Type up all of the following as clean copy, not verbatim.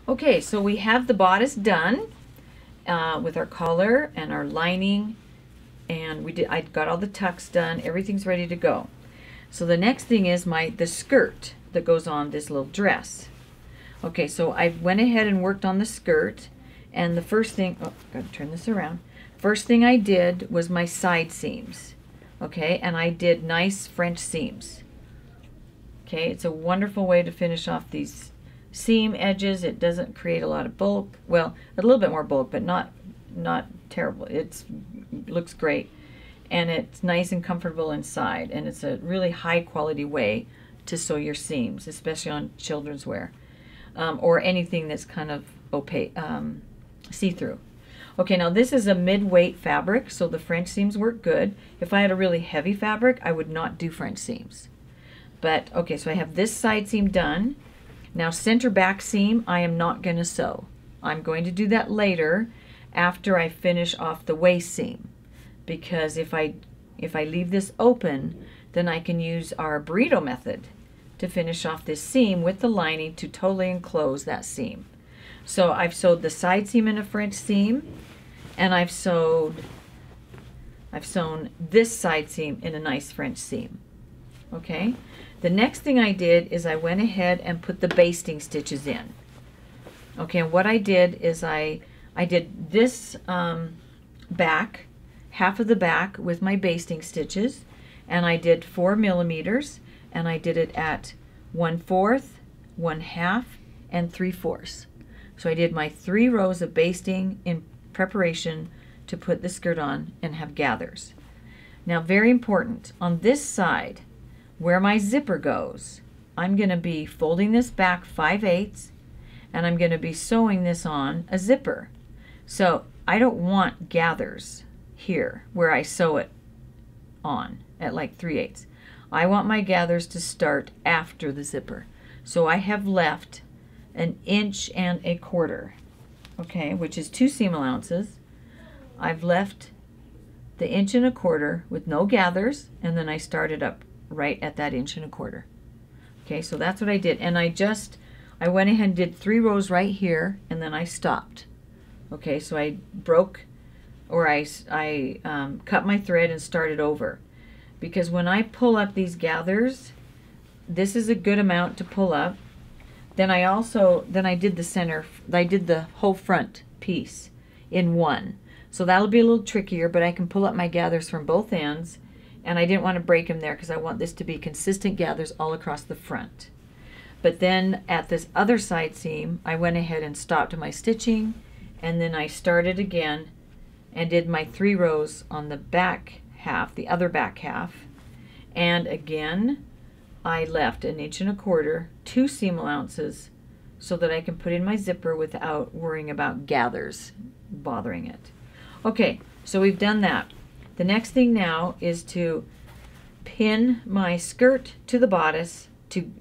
Okay, so we have the bodice done with our collar and our lining, and I got all the tucks done. Everything's ready to go. So the next thing is the skirt that goes on this little dress. Okay, so I went ahead and worked on the skirt, and the first thing, oh, gotta turn this around. First thing I did was my side seams. Okay, and I did nice French seams. Okay, it's a wonderful way to finish off these seam edges. It doesn't create a lot of bulk. Well, a little bit more bulk, but not terrible. It looks great, and it's nice and comfortable inside, and it's a really high quality way to sew your seams, especially on children's wear or anything that's kind of opaque, see-through. Okay, now this is a mid-weight fabric, so the French seams work good. If I had a really heavy fabric, I would not do French seams. But, okay, so I have this side seam done. Now center back seam, I am not going to sew. I'm going to do that later after I finish off the waist seam. Because if I leave this open, then I can use our burrito method to finish off this seam with the lining to totally enclose that seam. So I've sewed the side seam in a French seam, and I've sewn this side seam in a nice French seam. Okay? The next thing I did is I went ahead and put the basting stitches in. Okay, and what I did is I did this back, half of the back with my basting stitches, and I did 4 millimeters, and I did it at 1/4, 1/2, and 3/4. So I did my 3 rows of basting in preparation to put the skirt on and have gathers. Now, very important, on this side, where my zipper goes, I'm going to be folding this back 5/8, and I'm going to be sewing this on a zipper. So I don't want gathers here where I sew it on at like 3/8. I want my gathers to start after the zipper. So I have left 1 1.25 inches, okay, which is 2 seam allowances. I've left the 1.25 inches with no gathers, and then I started up right at that 1.25 inches. Okay, so that's what I did, and I went ahead and did 3 rows right here, and then I stopped. Okay, so I broke, or I cut my thread and started over, because when I pull up these gathers, this is a good amount to pull up. Then I did the center, I did the whole front piece in one. So that'll be a little trickier, but I can pull up my gathers from both ends, and I didn't want to break them there because I want this to be consistent gathers all across the front. But then at this other side seam, I went ahead and stopped my stitching, and then I started again and did my 3 rows on the back half, the other back half, and again I left 1.25 inches, 2 seam allowances, so that I can put in my zipper without worrying about gathers bothering it. Okay, so we've done that. The next thing now is to pin my skirt to the bodice. To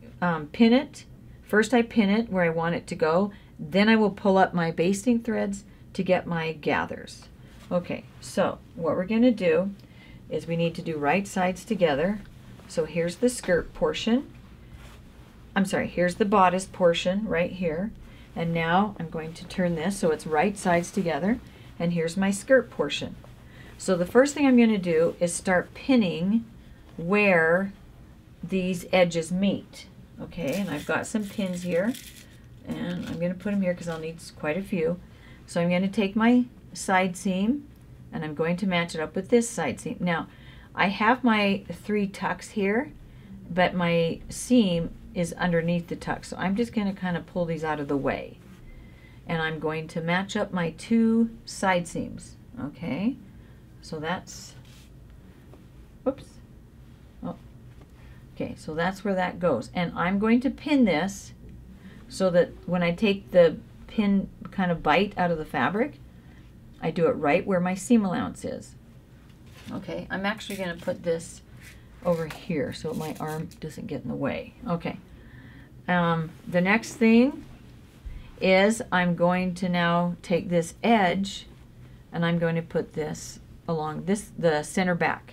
pin it, first I pin it where I want it to go, then I will pull up my basting threads to get my gathers. Okay, so what we're going to do is we need to do right sides together. So here's the skirt portion. I'm sorry, here's the bodice portion right here. And now I'm going to turn this so it's right sides together. And here's my skirt portion. So the first thing I'm going to do is start pinning where these edges meet. Okay, and I've got some pins here. And I'm going to put them here because I'll need quite a few. So I'm going to take my side seam and I'm going to match it up with this side seam. Now, I have my 3 tucks here, but my seam is underneath the tuck. So I'm just going to kind of pull these out of the way. And I'm going to match up my 2 side seams. Okay, so that's, oops. Oh. Okay, so that's where that goes. And I'm going to pin this so that when I take the pin kind of bite out of the fabric, I do it right where my seam allowance is. Okay, I'm actually going to put this over here so my arm doesn't get in the way. Okay, the next thing is I'm going to now take this edge and I'm going to put this along the center back.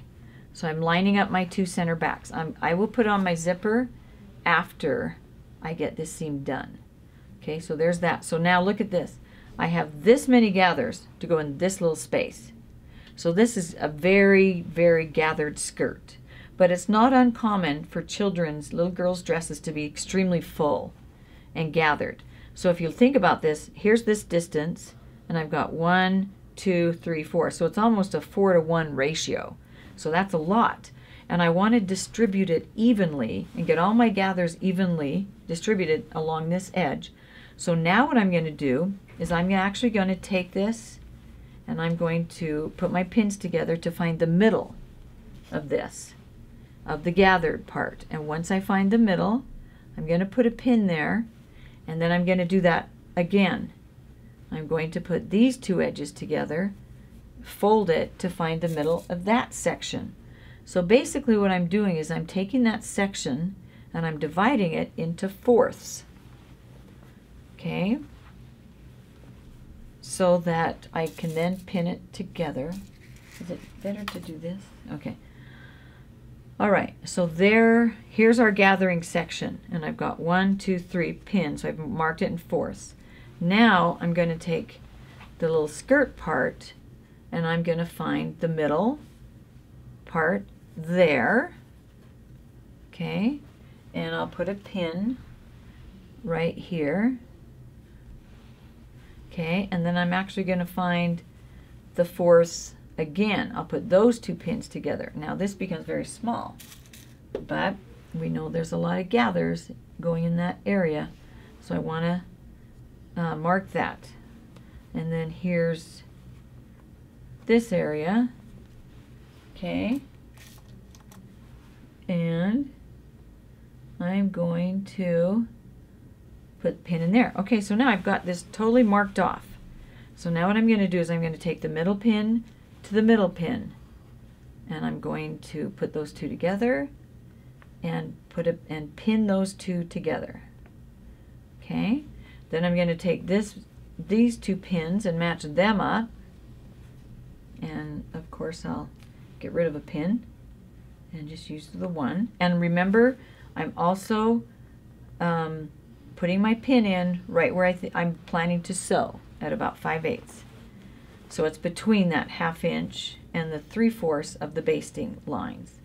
So I'm lining up my 2 center backs. I will put on my zipper after I get this seam done. Okay, so there's that. So now look at this. I have this many gathers to go in this little space. So this is a very, very gathered skirt. But it's not uncommon for children's, little girls' dresses to be extremely full and gathered. So if you think about this, here's this distance, and I've got 1, 2, 3, 4. So it's almost a 4-to-1 ratio. So that's a lot. And I want to distribute it evenly and get all my gathers evenly distributed along this edge. So now what I'm going to do is I'm actually going to take this and I'm going to put my pins together to find the middle of this, of the gathered part. And once I find the middle, I'm going to put a pin there, and then I'm going to do that again. I'm going to put these two edges together, fold it to find the middle of that section. So basically what I'm doing is I'm taking that section and I'm dividing it into fourths. Okay? So that I can then pin it together. Is it better to do this? Okay. All right, so here's our gathering section, and I've got 1, 2, 3 pins, so I've marked it in fourths. Now I'm going to take the little skirt part, and I'm going to find the middle part there, okay, and I'll put a pin right here, okay, and then I'm actually going to find the fourths again. I'll put those two pins together. Now this becomes very small, but we know there's a lot of gathers going in that area, so I want to mark that. And then here's this area, okay, and I'm going to put the pin in there. Okay, so now I've got this totally marked off. So now what I'm going to do is I'm going to take the middle pin to the middle pin, and I'm going to put those two together and pin those two together. Okay, then I'm going to take these two pins and match them up, and of course I'll get rid of a pin and just use the one. And remember, I'm also putting my pin in right where I'm planning to sew at about 5/8. So it's between that 1/2 inch and the 3/4 of the basting lines.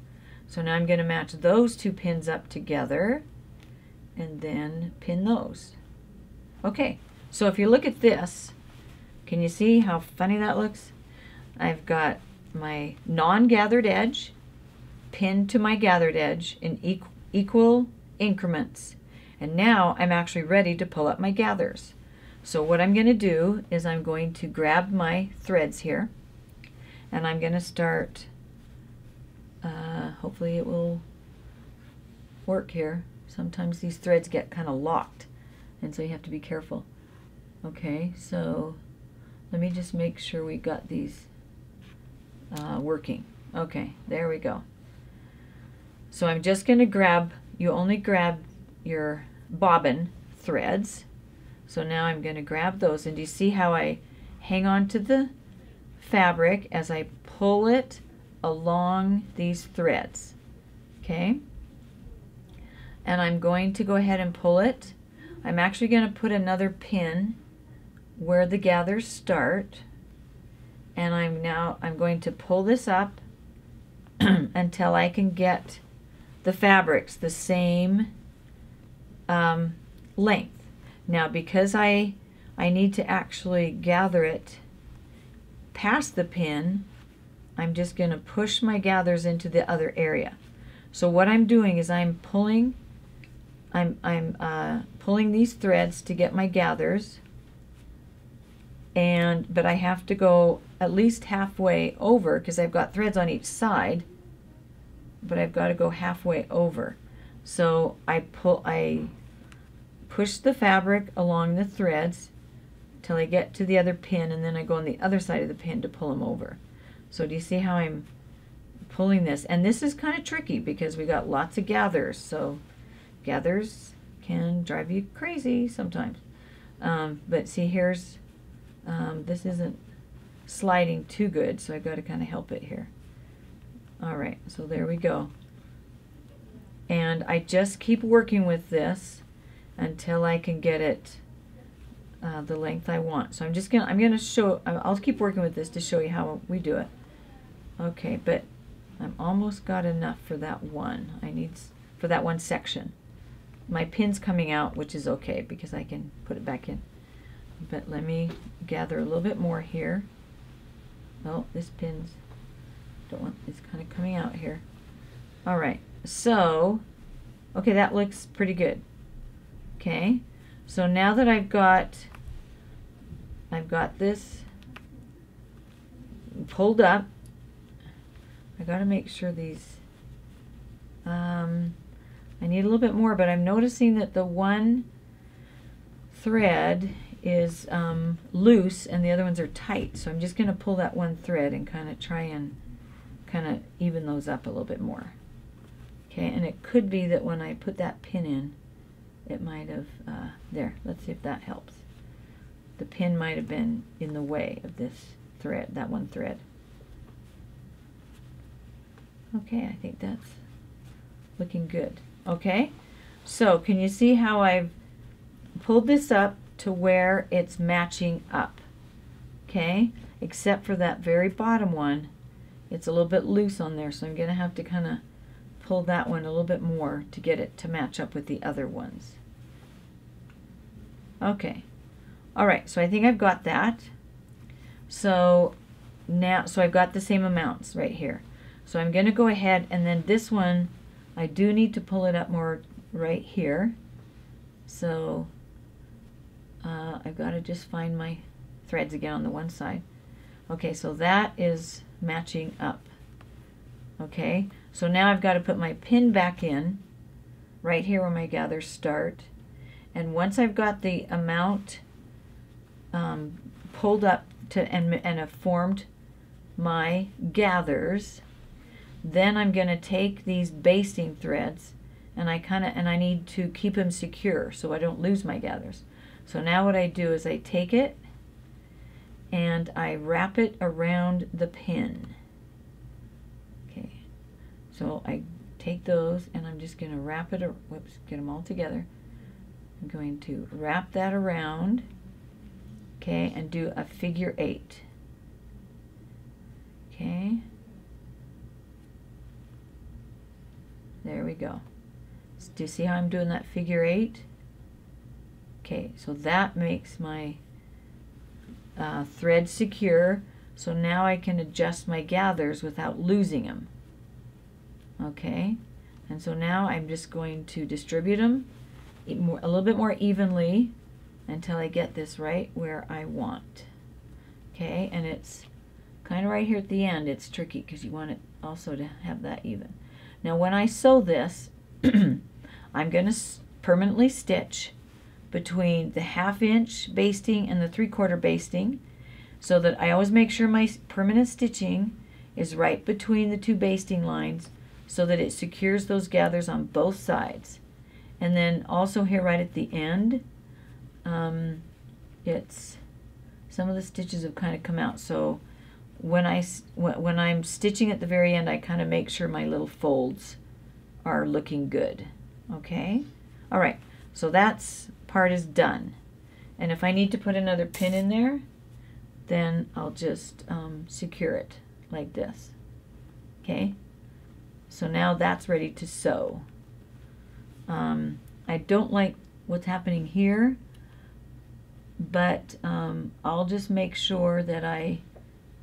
So now I'm going to match those two pins up together and then pin those. Okay, so if you look at this, can you see how funny that looks? I've got my non-gathered edge pinned to my gathered edge in equal increments. And now I'm actually ready to pull up my gathers. So what I'm going to do is I'm going to grab my threads here, and I'm going to start, hopefully it will work here. Sometimes these threads get kind of locked, and so you have to be careful. Okay, so let me just make sure we got these working. Okay, there we go. So I'm just going to grab, you only grab your bobbin threads. So now I'm going to grab those, and do you see how I hang on to the fabric as I pull it along these threads? Okay, and I'm going to go ahead and pull it. I'm actually going to put another pin where the gathers start, and I'm going to pull this up until I can get the fabrics the same length. Now, because I need to actually gather it past the pin, I'm just going to push my gathers into the other area. So what I'm doing is I'm pulling these threads to get my gathers, but I have to go at least halfway over because I've got threads on each side, but I've got to go halfway over. So I push the fabric along the threads till I get to the other pin, and then I go on the other side of the pin to pull them over. So do you see how I'm pulling this? And this is kind of tricky because we got lots of gathers, so gathers can drive you crazy sometimes. But see, here's this isn't sliding too good, so I've got to kind of help it here. All right, so there we go. And I just keep working with this until I can get it the length I want. So I'm gonna show, I'll keep working with this to show you how we do it. Okay, but I'm almost got enough for that one. For that one section. My pin's coming out, which is okay because I can put it back in. But let me gather a little bit more here. Oh, this pin's, it's kind of coming out here. All right, so, okay, that looks pretty good. Okay, so now that I've got this pulled up, I got to make sure these, I need a little bit more, but I'm noticing that the one thread is loose and the other ones are tight. So I'm just going to pull that one thread and kind of try and kind of even those up a little bit more. Okay, and it could be that when I put that pin in, it might have, there, let's see if that helps. The pin might have been in the way of this thread, that one thread. Okay, I think that's looking good. Okay, so can you see how I've pulled this up to where it's matching up? Okay, except for that very bottom one, it's a little bit loose on there, so I'm going to have to kind of pull that one a little bit more to get it to match up with the other ones. Okay, all right, so I think I've got that. So now, so I've got the same amounts right here. So I'm going to go ahead, and then this one, I do need to pull it up more right here. So I've got to just find my threads again on the one side. Okay, so that is matching up. Okay, so now I've got to put my pin back in right here where my gathers start. And once I've got the amount pulled up to and have formed my gathers, then I'm going to take these basting threads and I need to keep them secure so I don't lose my gathers. So now what I do is I take it and I wrap it around the pin. Okay, so I take those and I'm just going to wrap it, whoops, get them all together. I'm going to wrap that around, okay, and do a figure 8. Okay. There we go. Do you see how I'm doing that figure 8? Okay, so that makes my thread secure. So now I can adjust my gathers without losing them. Okay, and so now I'm just going to distribute them a little bit more evenly until I get this right where I want. Okay, and it's kind of right here at the end. It's tricky because you want it also to have that even. Now when I sew this, I'm going to permanently stitch between the 1/2 inch basting and the 3/4 basting, so that I always make sure my permanent stitching is right between the two basting lines so that it secures those gathers on both sides. And then also here right at the end, it's some of the stitches have kind of come out, so when I'm stitching at the very end, I kind of make sure my little folds are looking good. Okay, all right, so that's part is done. And if I need to put another pin in there, then I'll just secure it like this. Okay, so now that's ready to sew. I don't like what's happening here, but I'll just make sure that I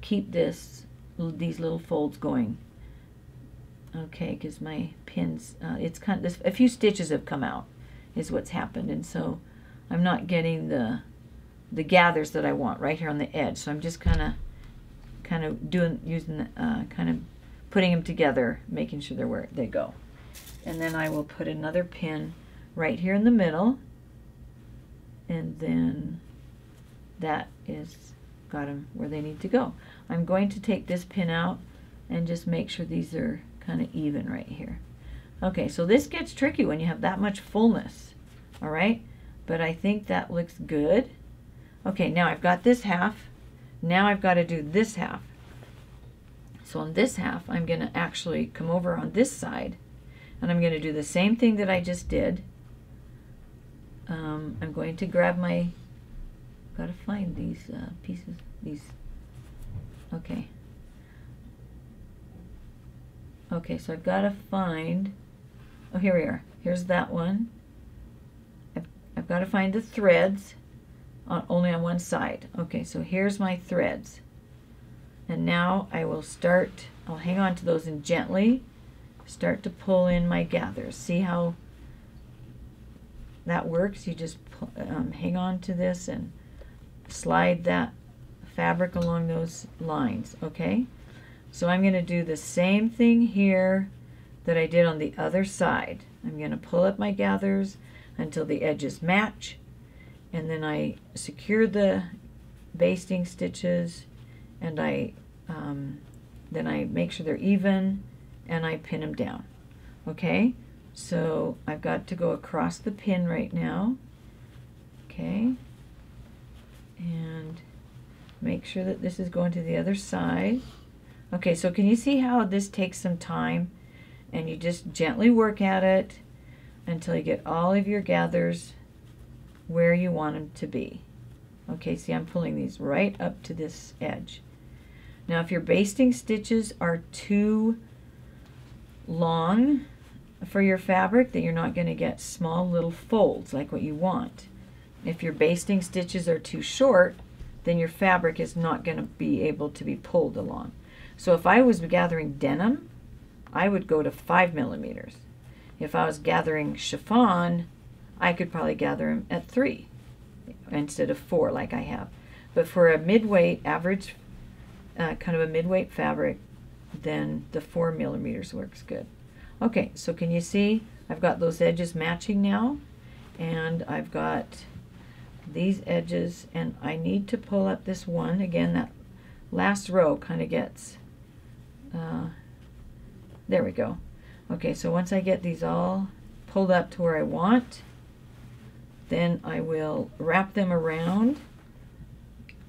keep these little folds going. Okay, because my pins, it's kind of, a few stitches have come out is what's happened, and so I'm not getting the gathers that I want right here on the edge. So I'm just kind of putting them together, making sure they're where they go. And then I will put another pin right here in the middle, and then that is got them where they need to go. I'm going to take this pin out and just make sure these are kind of even right here. Okay, so this gets tricky when you have that much fullness, all right? But I think that looks good. Okay, now I've got this half. Now I've got to do this half. So on this half, I'm going to actually come over on this side, and I'm going to do the same thing that I just did. I'm going to grab my Got to find these pieces. Okay. Okay, so I've got to find, oh, here we are. Here's that one. I've got to find the threads only on one side. Okay, so here's my threads. And now I will start, I'll hang on to those and gently start to pull in my gathers. See how that works? You just hang on to this and slide that fabric along those lines, okay? So I'm going to do the same thing here that I did on the other side. I'm going to pull up my gathers until the edges match, and then I secure the basting stitches, and then I make sure they're even, and I pin them down. Okay, so I've got to go across the pin right now. Okay, and make sure that this is going to the other side. Okay, so can you see how this takes some time? And you just gently work at it until you get all of your gathers where you want them to be. Okay, see, I'm pulling these right up to this edge. Now, if your basting stitches are too long for your fabric, then you're not going to get small little folds like what you want. If your basting stitches are too short, then your fabric is not going to be able to be pulled along. So if I was gathering denim, I would go to 5 millimeters. If I was gathering chiffon, I could probably gather them at 3 instead of 4 like I have. But for a mid-weight, average, kind of a mid-weight fabric, then the 4 millimeters works good. Okay, so can you see I've got those edges matching now, and I've got these edges, and I need to pull up this one. Again, that last row kind of gets, there we go. Okay, so once I get these all pulled up to where I want, then I will wrap them around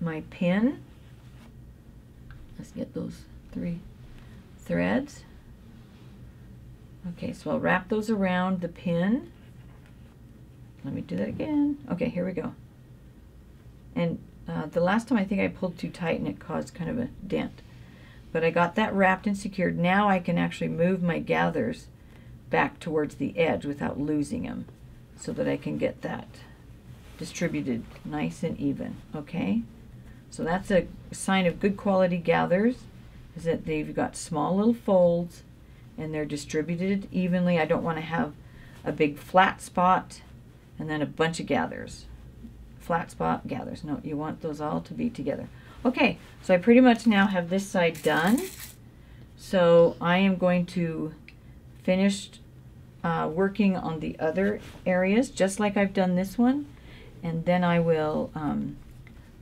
my pin. Let's get those 3 threads. Okay, so I'll wrap those around the pin. Let me do that again. Okay, here we go. And the last time I think I pulled too tight and it caused kind of a dent. But I got that wrapped and secured. Now I can actually move my gathers back towards the edge without losing them, so that I can get that distributed nice and even. Okay, so that's a sign of good quality gathers, is that they've got small little folds and they're distributed evenly. I don't want to have a big flat spot and then a bunch of gathers. Flat spot, gathers. No, you want those all to be together. Okay, so I pretty much now have this side done. So I am going to finish working on the other areas just like I've done this one, and then I will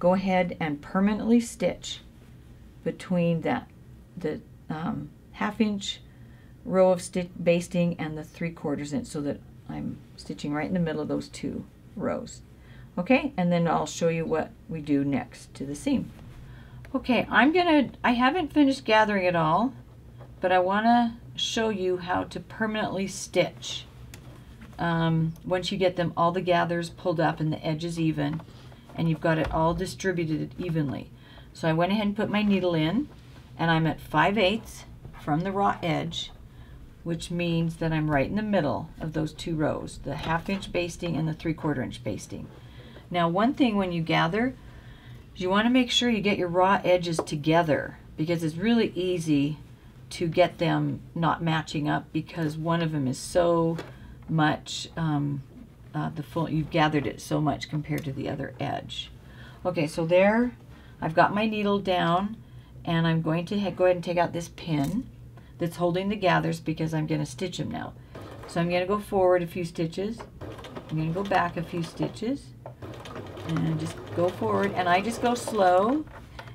go ahead and permanently stitch between the 1/2 inch row of basting and the 3/4 inch, so that I'm stitching right in the middle of those 2 rows. Okay, and then I'll show you what we do next to the seam. Okay, I haven't finished gathering it all, but I want to show you how to permanently stitch once you get them all the gathers pulled up and the edges even, and you've got it all distributed evenly. So I went ahead and put my needle in, and I'm at 5/8 from the raw edge, which means that I'm right in the middle of those 2 rows, the 1/2 inch basting and the 3/4 inch basting. Now, one thing when you gather, you want to make sure you get your raw edges together, because it's really easy to get them not matching up because one of them is so much, you've gathered it so much compared to the other edge. Okay, so there I've got my needle down, and I'm going to go ahead and take out this pin that's holding the gathers because I'm going to stitch them now. So I'm going to go forward a few stitches, I'm going to go back a few stitches, and just go forward, and I just go slow,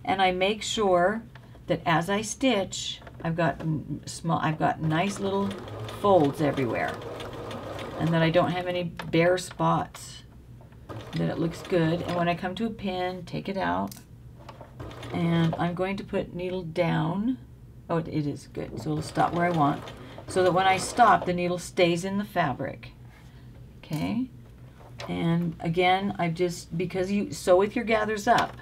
and I make sure that as I stitch I've got nice little folds everywhere, and that I don't have any bare spots, that it looks good. And when I come to a pin, take it out, and I'm going to put needle down. Oh, it is good, so it'll stop where I want, so that when I stop the needle stays in the fabric. Okay, And again, I've just, because you sew with your gathers up,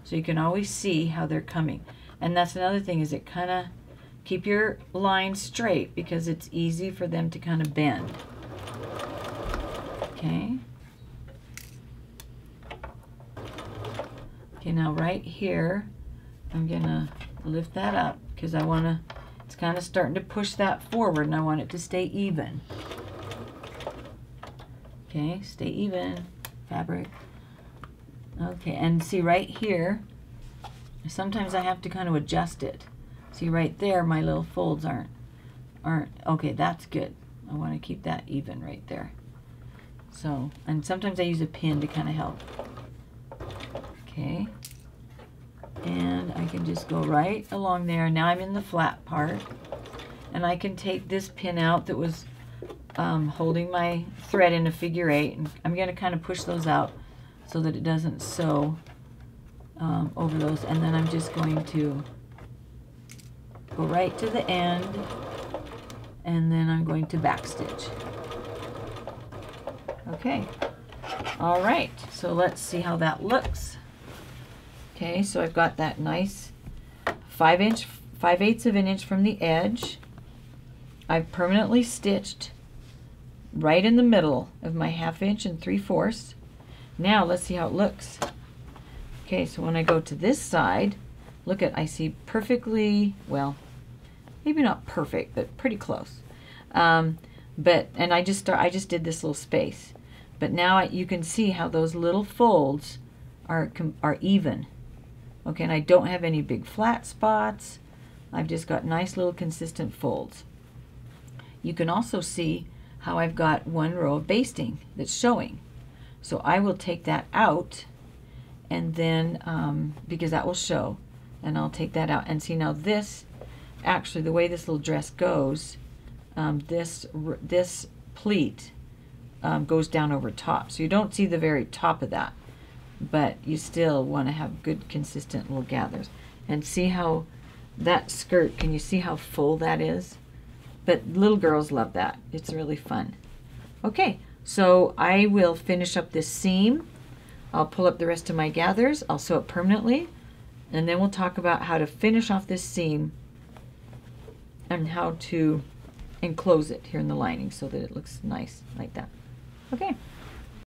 so you can always see how they're coming. And that's another thing, is it kind of, keep your line straight because it's easy for them to kind of bend. Okay. Okay, now right here, I'm gonna lift that up because I want to, it's kind of starting to push that forward and I want it to stay even. Okay, stay even, fabric. Okay, and see right here, sometimes I have to kind of adjust it. See right there, my little folds aren't, okay, that's good. I want to keep that even right there. So, and sometimes I use a pin to kind of help. Okay, and I can just go right along there. Now I'm in the flat part, and I can take this pin out that was holding my thread in a figure 8, and I'm going to kind of push those out so that it doesn't sew over those, and then I'm just going to go right to the end, and then I'm going to backstitch. Okay, all right, so let's see how that looks. Okay, so I've got that nice 5/8 of an inch from the edge. I've permanently stitched right in the middle of my 1/2 inch and 3/4. Now let's see how it looks. Okay, so when I go to this side, look at, I see perfectly, well, maybe not perfect, but pretty close. And I just did this little space, but now you can see how those little folds are even. Okay, and I don't have any big flat spots. I've just got nice little consistent folds. You can also see how I've got one row of basting that's showing. So I will take that out, and then because that will show, and I'll take that out and see now this, actually the way this little dress goes, this pleat goes down over top, so you don't see the very top of that, but you still want to have good consistent little gathers. And see how that skirt, can you see how full that is? But little girls love that. It's really fun. Okay, so I will finish up this seam. I'll pull up the rest of my gathers, I'll sew it permanently, and then we'll talk about how to finish off this seam and how to enclose it here in the lining so that it looks nice like that. Okay,